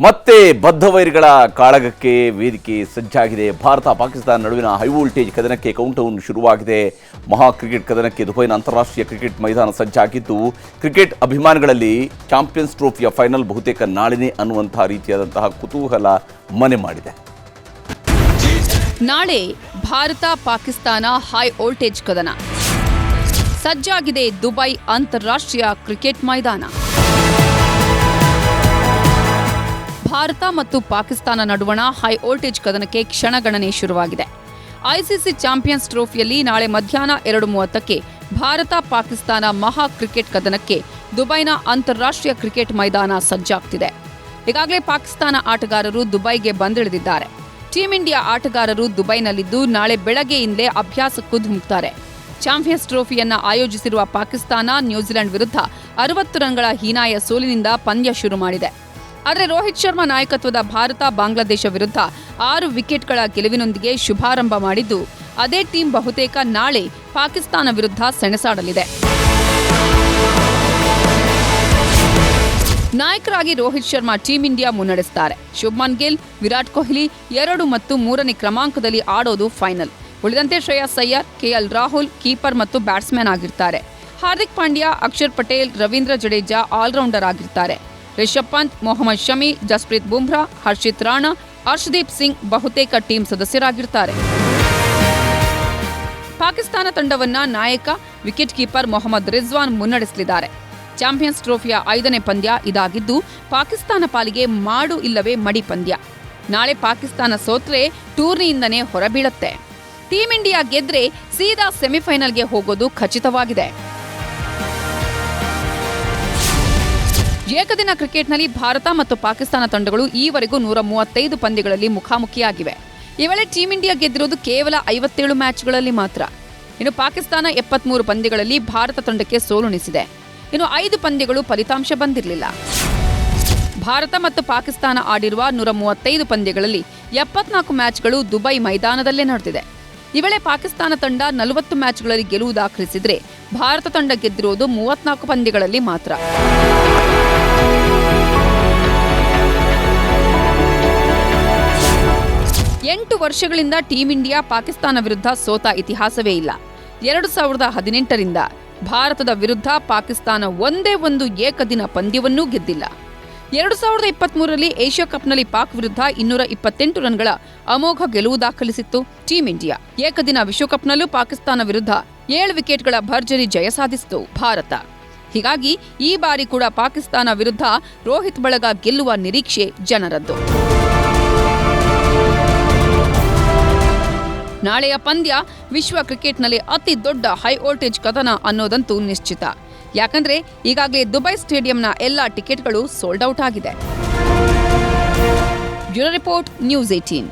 ಮತ್ತೆ ಬದ್ಧವೈರಿಗಳ ಕಾಳಗಕ್ಕೆ ವೇದಿಕೆ ಸಜ್ಜಾಗಿದೆ. ಭಾರತ ಪಾಕಿಸ್ತಾನ ನಡುವಿನ ಹೈ ವೋಲ್ಟೇಜ್ ಕದನಕ್ಕೆ ಕೌಂಟೌನ್ ಶುರುವಾಗಿದೆ. ಮಹಾ ಕ್ರಿಕೆಟ್ ಕದನಕ್ಕೆ ದುಬೈನ ಅಂತಾರಾಷ್ಟ್ರೀಯ ಕ್ರಿಕೆಟ್ ಮೈದಾನ ಸಜ್ಜಾಗಿದ್ದು, ಕ್ರಿಕೆಟ್ ಅಭಿಮಾನಿಗಳಲ್ಲಿ ಚಾಂಪಿಯನ್ಸ್ ಟ್ರೋಫಿಯ ಫೈನಲ್ ಬಹುತೇಕ ನಾಳೆನೇ ಅನ್ನುವಂತಹ ರೀತಿಯಾದಂತಹ ಕುತೂಹಲ ಮನೆ ಮಾಡಿದೆ. ನಾಳೆ ಭಾರತ ಪಾಕಿಸ್ತಾನ ಹೈ ವೋಲ್ಟೇಜ್ ಕದನ ಸಜ್ಜಾಗಿದೆ. ದುಬೈ ಅಂತಾರಾಷ್ಟ್ರೀಯ ಕ್ರಿಕೆಟ್ ಮೈದಾನ. ಭಾರತ ಮತ್ತು ಪಾಕಿಸ್ತಾನ ನಡುವಣ ಹೈ ವೋಲ್ಟೇಜ್ ಕದನಕ್ಕೆ ಕ್ಷಣಗಣನೆ ಶುರುವಾಗಿದೆ. ಐಸಿಸಿ ಚಾಂಪಿಯನ್ಸ್ ಟ್ರೋಫಿಯಲ್ಲಿ ನಾಳೆ ಮಧ್ಯಾಹ್ನ 2:30ಕ್ಕೆ ಭಾರತ ಪಾಕಿಸ್ತಾನ ಮಹಾ ಕ್ರಿಕೆಟ್ ಕದನಕ್ಕೆ ದುಬೈನ ಅಂತಾರಾಷ್ಟ್ರೀಯ ಕ್ರಿಕೆಟ್ ಮೈದಾನ ಸಜ್ಜಾಗ್ತಿದೆ. ಈಗಾಗಲೇ ಪಾಕಿಸ್ತಾನ ಆಟಗಾರರು ದುಬೈಗೆ ಬಂದಿಳಿದಿದ್ದಾರೆ. ಟೀಂ ಇಂಡಿಯಾ ಆಟಗಾರರು ದುಬೈನಲ್ಲಿದ್ದು ನಾಳೆ ಬೆಳಗ್ಗೆಯಿಂದಲೇ ಅಭ್ಯಾಸಕ್ಕೂ ಧುಮುಕ್ತಾರೆ. ಚಾಂಪಿಯನ್ಸ್ ಟ್ರೋಫಿಯನ್ನ ಆಯೋಜಿಸಿರುವ ಪಾಕಿಸ್ತಾನ ನ್ಯೂಜಿಲೆಂಡ್ ವಿರುದ್ಧ 60 ರನ್ಗಳ ಹೀನಾಯ ಸೋಲಿನಿಂದ ಪಂದ್ಯ ಶುರು ಮಾಡಿದೆ. ಆದರೆ ರೋಹಿತ್ ಶರ್ಮಾ ನಾಯಕತ್ವದ ಭಾರತ ಬಾಂಗ್ಲಾದೇಶ ವಿರುದ್ಧ 6 ವಿಕೆಟ್ಗಳ ಗೆಲುವಿನೊಂದಿಗೆ ಶುಭಾರಂಭ ಮಾಡಿದ್ದು, ಅದೇ ಟೀಂ ಬಹುತೇಕ ನಾಳೆ ಪಾಕಿಸ್ತಾನ ವಿರುದ್ಧ ಸೆಣಸಾಡಲಿದೆ. ನಾಯಕರಾಗಿ ರೋಹಿತ್ ಶರ್ಮಾ ಟೀಂ ಇಂಡಿಯಾ ಮುನ್ನಡೆಸುತ್ತಾರೆ. ಶುಭ್ಮನ್ ಗಿಲ್, ವಿರಾಟ್ ಕೊಹ್ಲಿ 2 ಮತ್ತು 3ನೇ ಕ್ರಮಾಂಕದಲ್ಲಿ ಆಡೋದು ಫೈನಲ್. ಉಳಿದಂತೆ ಶ್ರೇಯಸ್ ಅಯ್ಯರ್, ಕೆಎಲ್ ರಾಹುಲ್ ಕೀಪರ್ ಮತ್ತು ಬ್ಯಾಟ್ಸ್ಮನ್ ಆಗಿರ್ತಾರೆ. ಹಾರ್ದಿಕ್ ಪಾಂಡ್ಯ, ಅಕ್ಷರ್ ಪಟೇಲ್, ರವೀಂದ್ರ ಜಡೇಜಾ ಆಲ್ರೌಂಡರ್ ಆಗಿರ್ತಾರೆ. ರಿಷಬ್ ಪಂತ್, ಮೊಹಮ್ಮದ್ ಶಮಿ, ಜಸ್ಪ್ರೀತ್ ಬುಮ್ರಾ, ಹರ್ಷಿತ್ ರಾಣಾ, ಹರ್ಷದೀಪ್ ಸಿಂಗ್ ಬಹುತೇಕ ಟೀಂ ಸದಸ್ಯರಾಗಿರ್ತಾರೆ. ಪಾಕಿಸ್ತಾನ ತಂಡವನ್ನ ನಾಯಕ ವಿಕೆಟ್ ಕೀಪರ್ ಮೊಹಮ್ಮದ್ ರಿಜ್ವಾನ್ ಮುನ್ನಡೆಸಲಿದ್ದಾರೆ. ಚಾಂಪಿಯನ್ಸ್ ಟ್ರೋಫಿಯ 5ನೇ ಪಂದ್ಯ ಇದಾಗಿದ್ದು, ಪಾಕಿಸ್ತಾನ ಪಾಲಿಗೆ ಮಾಡು ಇಲ್ಲವೇ ಮಡಿ ಪಂದ್ಯ. ನಾಳೆ ಪಾಕಿಸ್ತಾನ ಸೋತ್ರೆ ಟೂರ್ನಿಯಿಂದನೇ ಹೊರಬೀಳುತ್ತೆ. ಟೀಂ ಇಂಡಿಯಾ ಗೆದ್ರೆ ಸೀದಾ ಸೆಮಿಫೈನಲ್ಗೆ ಹೋಗೋದು ಖಚಿತವಾಗಿದೆ. ಏಕದಿನ ಕ್ರಿಕೆಟ್ನಲ್ಲಿ ಭಾರತ ಮತ್ತು ಪಾಕಿಸ್ತಾನ ತಂಡಗಳು ಈವರೆಗೂ 135 ಪಂದ್ಯಗಳಲ್ಲಿ ಮುಖಾಮುಖಿಯಾಗಿವೆ. ಈ ವೇಳೆ ಟೀಂ ಇಂಡಿಯಾ ಗೆದ್ದಿರೋದು ಕೇವಲ 57 ಮ್ಯಾಚ್ಗಳಲ್ಲಿ ಮಾತ್ರ. ಇನ್ನು ಪಾಕಿಸ್ತಾನ 73 ಪಂದ್ಯಗಳಲ್ಲಿ ಭಾರತ ತಂಡಕ್ಕೆ ಸೋಲುಣಿಸಿದೆ. ಇನ್ನು 5 ಪಂದ್ಯಗಳು ಫಲಿತಾಂಶ ಬಂದಿರಲಿಲ್ಲ. ಭಾರತ ಮತ್ತು ಪಾಕಿಸ್ತಾನ ಆಡಿರುವ 135 ಪಂದ್ಯಗಳಲ್ಲಿ 74 ಮ್ಯಾಚ್ಗಳು ದುಬೈ ಮೈದಾನದಲ್ಲೇ ನಡೆದಿದೆ. ಈ ವೇಳೆ ಪಾಕಿಸ್ತಾನ ತಂಡ 40 ಮ್ಯಾಚ್ಗಳಲ್ಲಿ ಗೆಲುವು ದಾಖಲಿಸಿದ್ರೆ, ಭಾರತ ತಂಡ ಗೆದ್ದಿರುವುದು 34 ಪಂದ್ಯಗಳಲ್ಲಿ ಮಾತ್ರ. ಎಂಟು ವರ್ಷಗಳಿಂದ ಟೀಂ ಇಂಡಿಯಾ ಪಾಕಿಸ್ತಾನ ವಿರುದ್ಧ ಸೋತ ಇತಿಹಾಸವೇ ಇಲ್ಲ. 2018ರಿಂದ ಭಾರತದ ವಿರುದ್ಧ ಪಾಕಿಸ್ತಾನ ಒಂದೇ ಒಂದು ಏಕದಿನ ಪಂದ್ಯವನ್ನೂ ಗೆದ್ದಿಲ್ಲ. 2023ರಲ್ಲಿ ಏಷ್ಯಾ ಕಪ್ನಲ್ಲಿ ಪಾಕ್ ವಿರುದ್ಧ 228 ರನ್ಗಳ ಅಮೋಘ ಗೆಲುವು ದಾಖಲಿಸಿತ್ತು ಟೀಂ ಇಂಡಿಯಾ. ಏಕದಿನ ವಿಶ್ವಕಪ್ನಲ್ಲೂ ಪಾಕಿಸ್ತಾನ ವಿರುದ್ಧ 7 ವಿಕೆಟ್ಗಳ ಭರ್ಜರಿ ಜಯ ಸಾಧಿಸಿತು ಭಾರತ. ಹೀಗಾಗಿ ಈ ಬಾರಿ ಕೂಡ ಪಾಕಿಸ್ತಾನ ವಿರುದ್ಧ ರೋಹಿತ್ ಬಳಗ ಗೆಲ್ಲುವ ನಿರೀಕ್ಷೆ ಜನರದ್ದು. ನಾಳೆಯ ಪಂದ್ಯ ವಿಶ್ವ ಕ್ರಿಕೆಟ್ನಲ್ಲಿ ಅತಿ ದೊಡ್ಡ ಹೈ ವೋಲ್ಟೇಜ್ ಕದನ ಅನ್ನೋದಂತೂ ನಿಶ್ಚಿತ. ಯಾಕಂದ್ರೆ ಈಗಾಗಲೇ ದುಬೈ ಸ್ಟೇಡಿಯಂನ ಎಲ್ಲಾ ಟಿಕೆಟ್ಗಳು ಸೋಲ್ಡ್ ಔಟ್ ಆಗಿದೆ. Bureau report, news 18.